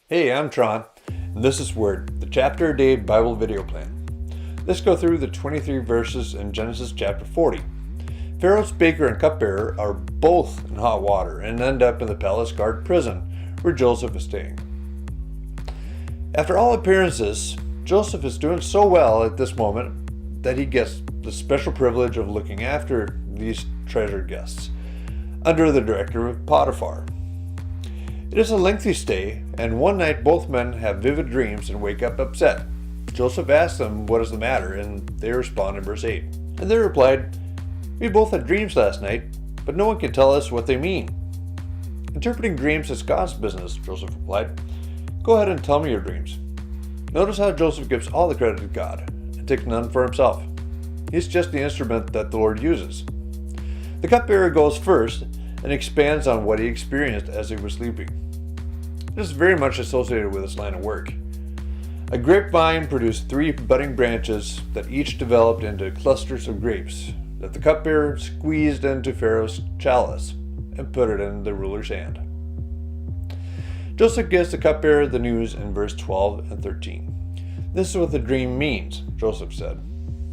Hey, I'm Tron, and this is Word, the chapter a day Bible video plan. Let's go through the 23 verses in Genesis chapter 40. Pharaoh's baker and cupbearer are both in hot water and end up in the palace guard prison where Joseph is staying. After all appearances, Joseph is doing so well at this moment that he gets the special privilege of looking after these treasured guests under the director of Potiphar. It is a lengthy stay, and one night both men have vivid dreams and wake up upset. Joseph asks them what is the matter, and they respond in verse 8. And they replied, "We both had dreams last night, but no one can tell us what they mean." "Interpreting dreams is God's business," Joseph replied. "Go ahead and tell me your dreams." Notice how Joseph gives all the credit to God and takes none for himself. He's just the instrument that the Lord uses. The cupbearer goes first and expands on what he experienced as he was sleeping. It is very much associated with his line of work. A grapevine produced 3 budding branches that each developed into clusters of grapes that the cupbearer squeezed into Pharaoh's chalice and put it in the ruler's hand. Joseph gives the cupbearer the news in verse 12 and 13. "This is what the dream means," Joseph said.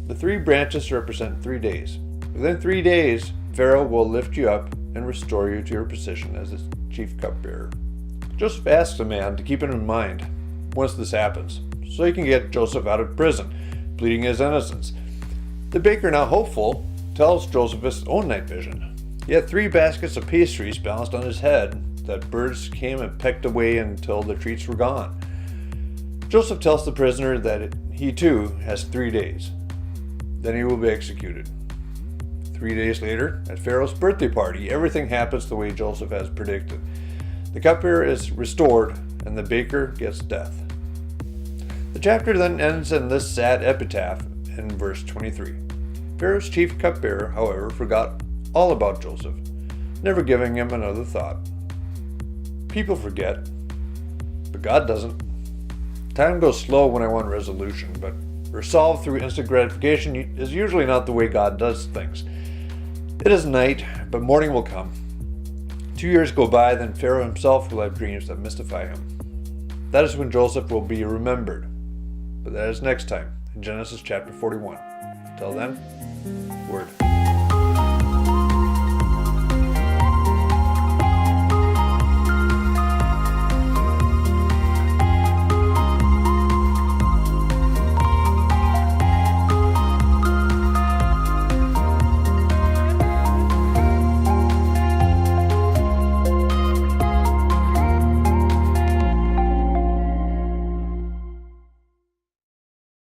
"The 3 branches represent 3 days. Within 3 days, Pharaoh will lift you up and restore you to your position as his chief cupbearer." Joseph asks the man to keep it in mind once this happens, so he can get Joseph out of prison, pleading his innocence. The baker, now hopeful, tells Joseph his own night vision. He had 3 baskets of pastries balanced on his head that birds came and pecked away until the treats were gone. Joseph tells the prisoner that he too has 3 days. Then he will be executed. 3 days later, at Pharaoh's birthday party, everything happens the way Joseph has predicted. The cupbearer is restored, and the baker gets death. The chapter then ends in this sad epitaph in verse 23. Pharaoh's chief cupbearer, however, forgot all about Joseph, never giving him another thought. People forget, but God doesn't. Time goes slow when I want resolution, but resolve through instant gratification is usually not the way God does things. It is night, but morning will come. 2 years go by, then Pharaoh himself will have dreams that mystify him. That is when Joseph will be remembered. But that is next time in Genesis chapter 41. Till then, Word.